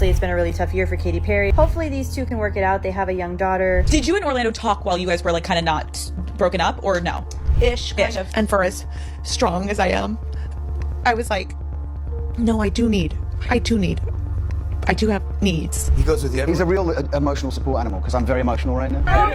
It's been a really tough year for Katy Perry. Hopefully these two can work it out. They have a young daughter. Did you and Orlando talk while you guys were like kind of not broken up, or no? Ish, kind of. And for as strong as I am, I was like, no, I do have needs. He goes with you. He's a real emotional support animal, because I'm very emotional right now.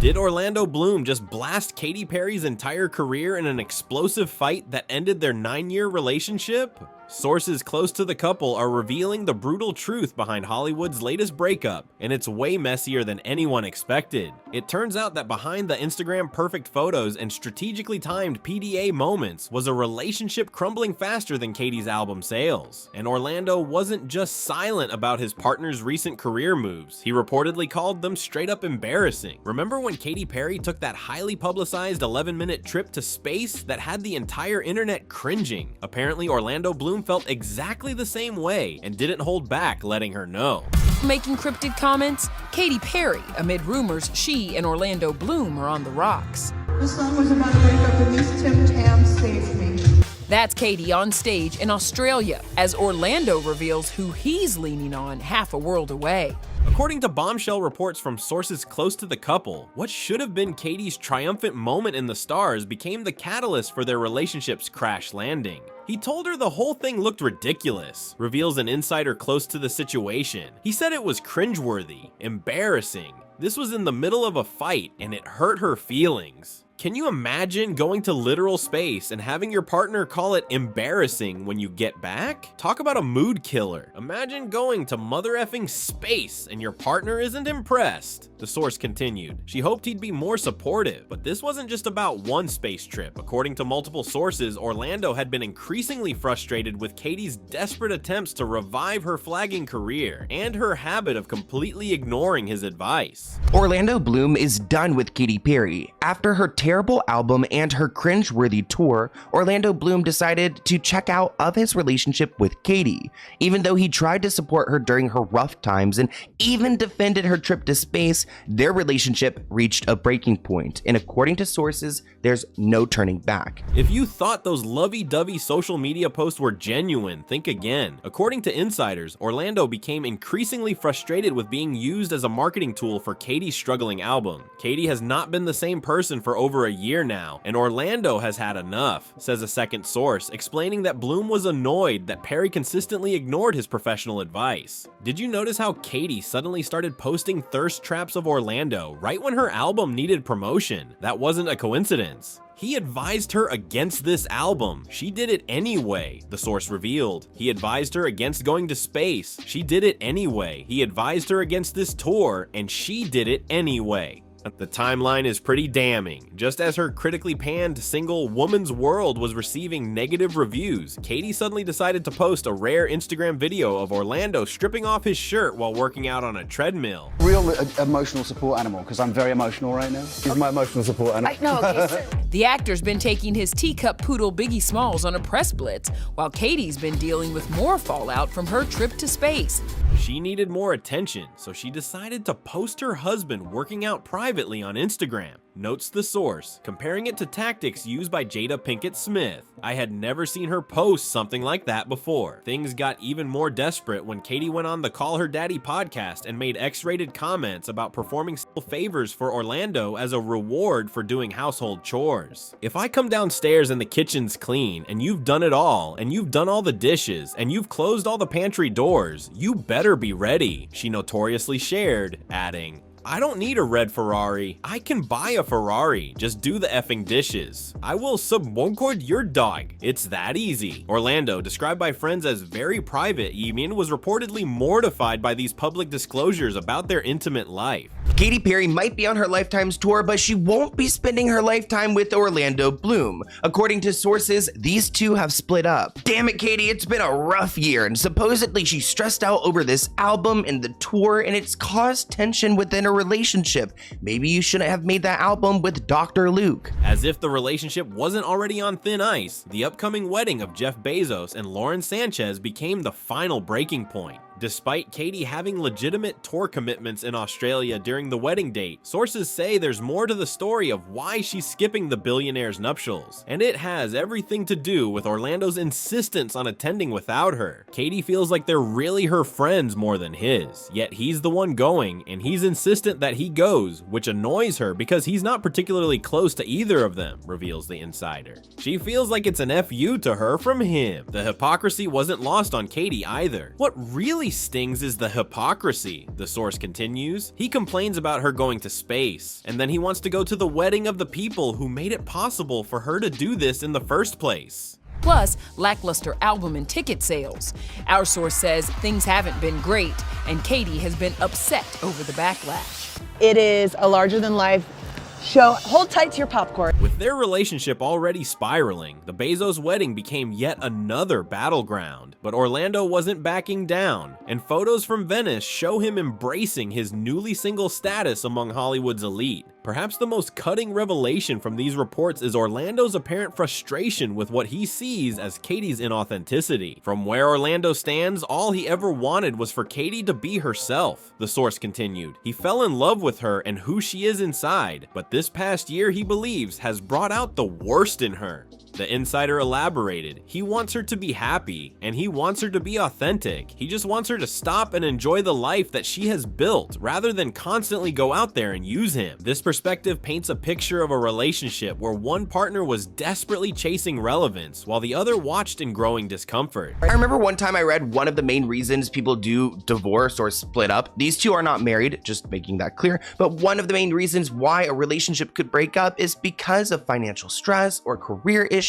Did Orlando Bloom just blast Katy Perry's entire career in an explosive fight that ended their 9-year relationship? Sources close to the couple are revealing the brutal truth behind Hollywood's latest breakup, and it's way messier than anyone expected. It turns out that behind the Instagram perfect photos and strategically timed PDA moments was a relationship crumbling faster than Katy's album sales. And Orlando wasn't just silent about his partner's recent career moves, he reportedly called them straight up embarrassing. Remember when Katy Perry took that highly publicized 11-minute trip to space that had the entire internet cringing? Apparently Orlando Bloom felt exactly the same way and didn't hold back letting her know. Making cryptic comments, Katy Perry, amid rumors she and Orlando Bloom are on the rocks. The sun was about to wake up and these Tim Tams saved me. That's Katy on stage in Australia as Orlando reveals who he's leaning on half a world away. According to bombshell reports from sources close to the couple, what should have been Katy's triumphant moment in the stars became the catalyst for their relationship's crash landing. He told her the whole thing looked ridiculous, reveals an insider close to the situation. He said it was cringeworthy, embarrassing. This was in the middle of a fight and it hurt her feelings. Can you imagine going to literal space and having your partner call it embarrassing when you get back? Talk about a mood killer. Imagine going to mother effing space and your partner isn't impressed. The source continued. She hoped he'd be more supportive, but this wasn't just about one space trip. According to multiple sources, Orlando had been increasingly frustrated with Katy's desperate attempts to revive her flagging career and her habit of completely ignoring his advice. Orlando Bloom is done with Katy Perry. After her terrible album and her cringeworthy tour, Orlando Bloom decided to check out of his relationship with Katy. Even though he tried to support her during her rough times and even defended her trip to space, their relationship reached a breaking point, and according to sources, there's no turning back. If you thought those lovey-dovey social media posts were genuine, think again. According to insiders, Orlando became increasingly frustrated with being used as a marketing tool for Katy's struggling album. Katy has not been the same person for over a year now, and Orlando has had enough, says a second source, explaining that Bloom was annoyed that Perry consistently ignored his professional advice. Did you notice how Katy suddenly started posting thirst traps of Orlando right when her album needed promotion? That wasn't a coincidence. He advised her against this album. She did it anyway, the source revealed. He advised her against going to space. She did it anyway. He advised her against this tour, and she did it anyway. The timeline is pretty damning. Just as her critically panned single Woman's World was receiving negative reviews, Katy suddenly decided to post a rare Instagram video of Orlando stripping off his shirt while working out on a treadmill. Real emotional support animal, because I'm very emotional right now. He's my emotional support animal. The actor's been taking his teacup poodle Biggie Smalls on a press blitz, while Katy's been dealing with more fallout from her trip to space. She needed more attention, so she decided to post her husband working out privately on Instagram. Notes the source, comparing it to tactics used by Jada Pinkett Smith. I had never seen her post something like that before. Things got even more desperate when Katy went on the Call Her Daddy podcast and made X-rated comments about performing favors for Orlando as a reward for doing household chores. If I come downstairs and the kitchen's clean, and you've done it all, and you've done all the dishes, and you've closed all the pantry doors, you better be ready, she notoriously shared, adding, I don't need a red Ferrari. I can buy a Ferrari. Just do the effing dishes. I will subconcord your dog. It's that easy. Orlando, described by friends as very private, was reportedly mortified by these public disclosures about their intimate life. Katy Perry might be on her Lifetime's tour, but she won't be spending her lifetime with Orlando Bloom. According to sources, these two have split up. Damn it, Katy, it's been a rough year, and supposedly she's stressed out over this album and the tour, and it's caused tension within her relationship. Maybe you shouldn't have made that album with Dr. Luke. As if the relationship wasn't already on thin ice, the upcoming wedding of Jeff Bezos and Lauren Sanchez became the final breaking point. despite Katy having legitimate tour commitments in Australia during the wedding date. Sources say there's more to the story of why she's skipping the billionaire's nuptials, and it has everything to do with Orlando's insistence on attending without her. Katy feels like they're really her friends more than his, yet he's the one going, and he's insistent that he goes, which annoys her because he's not particularly close to either of them, reveals the insider. She feels like it's an FU to her from him. The hypocrisy wasn't lost on Katy either. What really stings is the hypocrisy, the source continues. He complains about her going to space, and then he wants to go to the wedding of the people who made it possible for her to do this in the first place. Plus, lackluster album and ticket sales. Our source says things haven't been great, and Katy has been upset over the backlash. It is a larger-than-life show. Hold tight to your popcorn. With their relationship already spiraling, the Bezos wedding became yet another battleground. But Orlando wasn't backing down, and photos from Venice show him embracing his newly single status among Hollywood's elite. Perhaps the most cutting revelation from these reports is Orlando's apparent frustration with what he sees as Katy's inauthenticity. From where Orlando stands, all he ever wanted was for Katy to be herself, the source continued. He fell in love with her and who she is inside, but this past year he believes has brought out the worst in her. The insider elaborated, he wants her to be happy, and he wants her to be authentic. He just wants her to stop and enjoy the life that she has built, rather than constantly go out there and use him. This perspective paints a picture of a relationship where one partner was desperately chasing relevance, while the other watched in growing discomfort. I remember one time I read one of the main reasons people do divorce or split up. These two are not married, just making that clear, but one of the main reasons why a relationship could break up is because of financial stress or career issues.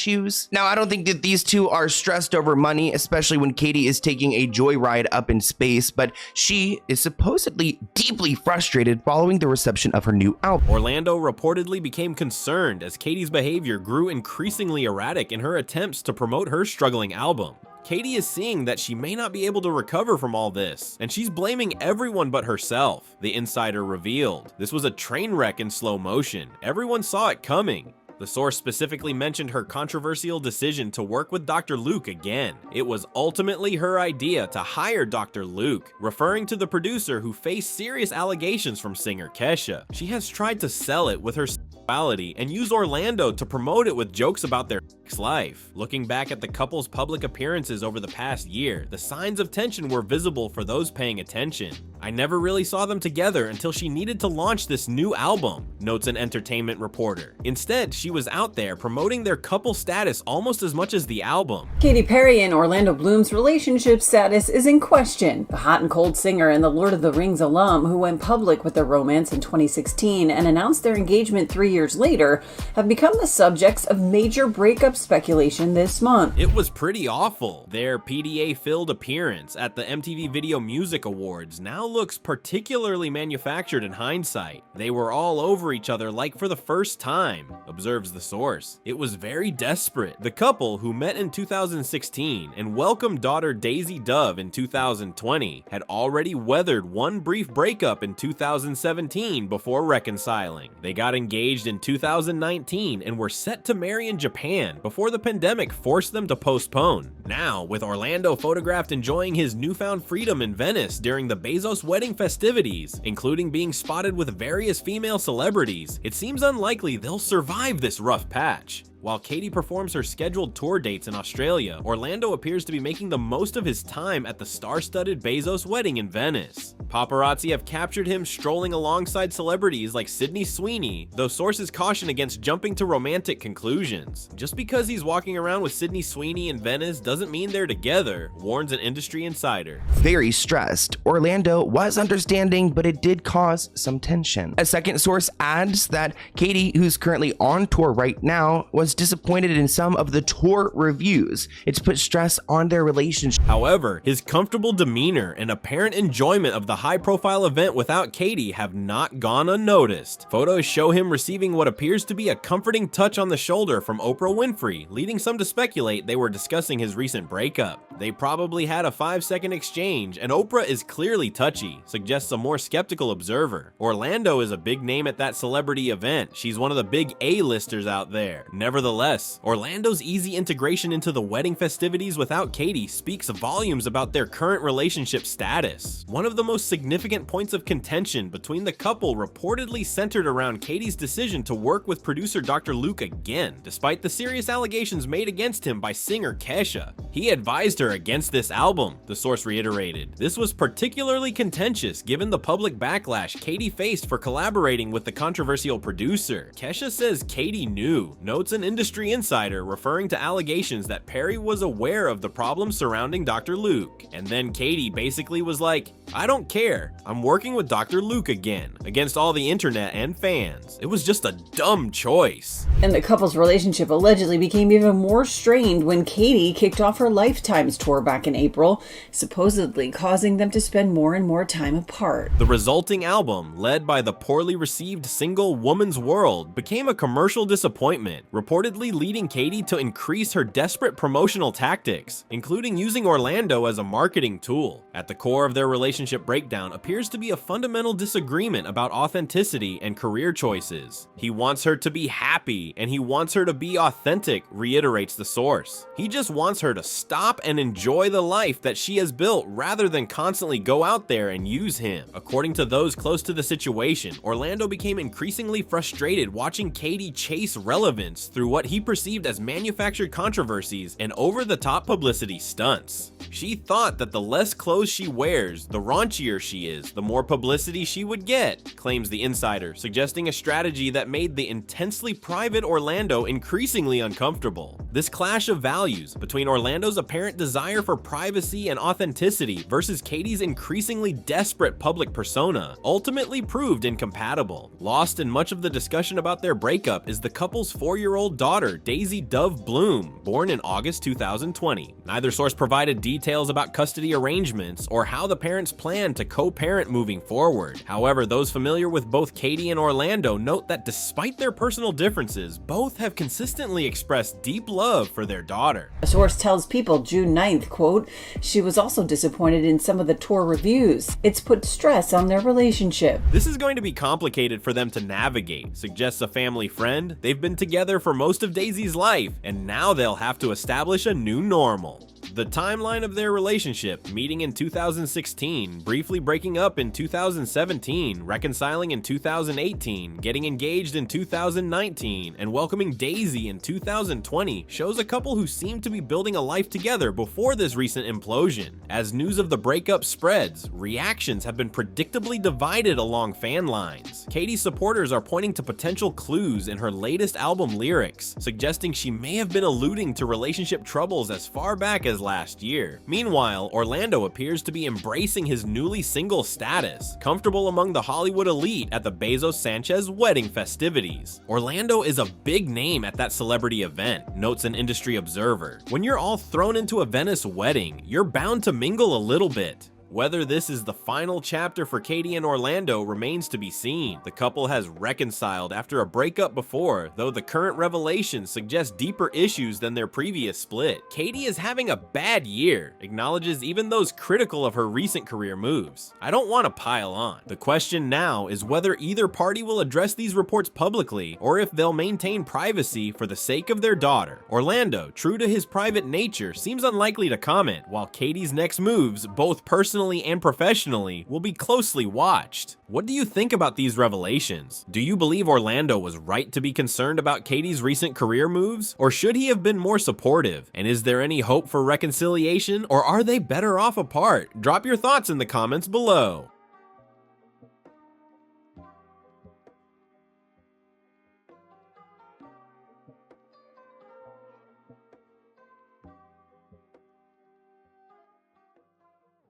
Now, I don't think that these two are stressed over money, especially when Katy is taking a joyride up in space, but she is supposedly deeply frustrated following the reception of her new album. Orlando reportedly became concerned as Katy's behavior grew increasingly erratic in her attempts to promote her struggling album. Katy is seeing that she may not be able to recover from all this, and she's blaming everyone but herself, the insider revealed. This was a train wreck in slow motion. Everyone saw it coming. The source specifically mentioned her controversial decision to work with Dr. Luke again. It was ultimately her idea to hire Dr. Luke, referring to the producer who faced serious allegations from singer Kesha. She has tried to sell it with her sexuality and use Orlando to promote it with jokes about their sex life. Looking back at the couple's public appearances over the past year, the signs of tension were visible for those paying attention. I never really saw them together until she needed to launch this new album, notes an entertainment reporter. Instead, she was out there promoting their couple status almost as much as the album. Katy Perry and Orlando Bloom's relationship status is in question. The hot and cold singer and the Lord of the Rings alum, who went public with their romance in 2016 and announced their engagement 3 years later, have become the subjects of major breakup speculation this month. It was pretty awful. Their PDA-filled appearance at the MTV Video Music Awards now looks particularly manufactured in hindsight. They were all over each other like for the first time, observes the source. It was very desperate. The couple, who met in 2016 and welcomed daughter Daisy Dove in 2020, had already weathered one brief breakup in 2017 before reconciling. They got engaged in 2019 and were set to marry in Japan before the pandemic forced them to postpone. Now, with Orlando photographed enjoying his newfound freedom in Venice during the Bezos wedding festivities, including being spotted with various female celebrities, it seems unlikely they'll survive this rough patch. While Katy performs her scheduled tour dates in Australia, Orlando appears to be making the most of his time at the star-studded Bezos wedding in Venice. Paparazzi have captured him strolling alongside celebrities like Sydney Sweeney, though sources caution against jumping to romantic conclusions. Just because he's walking around with Sydney Sweeney in Venice doesn't mean they're together, warns an industry insider. Very stressed. Orlando was understanding, but it did cause some tension. A second source adds that Katy, who's currently on tour right now, was disappointed in some of the tour reviews. It's put stress on their relationship. However, his comfortable demeanor and apparent enjoyment of the high-profile event without Katy have not gone unnoticed. Photos show him receiving what appears to be a comforting touch on the shoulder from Oprah Winfrey, leading some to speculate they were discussing his recent breakup. They probably had a 5-second exchange, and Oprah is clearly touchy, suggests a more skeptical observer. Orlando is a big name at that celebrity event. She's one of the big A-listers out there. Nevertheless, Nevertheless, Orlando's easy integration into the wedding festivities without Katy speaks volumes about their current relationship status. One of the most significant points of contention between the couple reportedly centered around Katy's decision to work with producer Dr. Luke again, despite the serious allegations made against him by singer Kesha. He advised her against this album, the source reiterated. This was particularly contentious given the public backlash Katy faced for collaborating with the controversial producer. Kesha says Katy knew, notes an industry insider referring to allegations that Perry was aware of the problems surrounding Dr. Luke. And then Katy basically was like, I don't care, I'm working with Dr. Luke again, against all the internet and fans. It was just a dumb choice. And the couple's relationship allegedly became even more strained when Katy kicked off her Lifetimes tour back in April, supposedly causing them to spend more and more time apart. The resulting album, led by the poorly received single Woman's World, became a commercial disappointment, reportedly leading Katy to increase her desperate promotional tactics, including using Orlando as a marketing tool. At the core of their relationship breakdown appears to be a fundamental disagreement about authenticity and career choices. He wants her to be happy, and he wants her to be authentic, reiterates the source. He just wants her to stop and enjoy the life that she has built rather than constantly go out there and use him. According to those close to the situation, Orlando became increasingly frustrated watching Katy chase relevance through what he perceived as manufactured controversies and over-the-top publicity stunts. She thought that the less clothes she wears, the raunchier she is, the more publicity she would get, claims the insider, suggesting a strategy that made the intensely private Orlando increasingly uncomfortable. This clash of values between Orlando's apparent desire for privacy and authenticity versus Katy's increasingly desperate public persona ultimately proved incompatible. Lost in much of the discussion about their breakup is the couple's 4-year-old daughter, Daisy Dove Bloom, born in August 2020. Neither source provided details about custody arrangements or how the parents plan to co-parent moving forward. However, those familiar with both Katy and Orlando note that despite their personal differences, both have consistently expressed deep love for their daughter. A source tells People June 9th, quote, she was also disappointed in some of the tour reviews. It's put stress on their relationship. This is going to be complicated for them to navigate, suggests a family friend. They've been together for most of Daisy's life, and now they'll have to establish a new normal. The timeline of their relationship, meeting in 2016, briefly breaking up in 2017, reconciling in 2018, getting engaged in 2019, and welcoming Daisy in 2020, shows a couple who seem to be building a life together before this recent implosion. As news of the breakup spreads, reactions have been predictably divided along fan lines. Katy's supporters are pointing to potential clues in her latest album lyrics, suggesting she may have been alluding to relationship troubles as far back as last year. Meanwhile, Orlando appears to be embracing his newly single status, comfortable among the Hollywood elite at the Bezos-Sanchez wedding festivities. Orlando is a big name at that celebrity event, notes an industry observer. When you're all thrown into a Venice wedding, you're bound to mingle a little bit. Whether this is the final chapter for Katy and Orlando remains to be seen. The couple has reconciled after a breakup before, though the current revelations suggest deeper issues than their previous split. Katy is having a bad year, acknowledges even those critical of her recent career moves. I don't want to pile on. The question now is whether either party will address these reports publicly, or if they'll maintain privacy for the sake of their daughter. Orlando, true to his private nature, seems unlikely to comment, while Katy's next moves, both personally and professionally, will be closely watched. What do you think about these revelations? Do you believe Orlando was right to be concerned about Katy's recent career moves? Or should he have been more supportive? And is there any hope for reconciliation, or are they better off apart? Drop your thoughts in the comments below.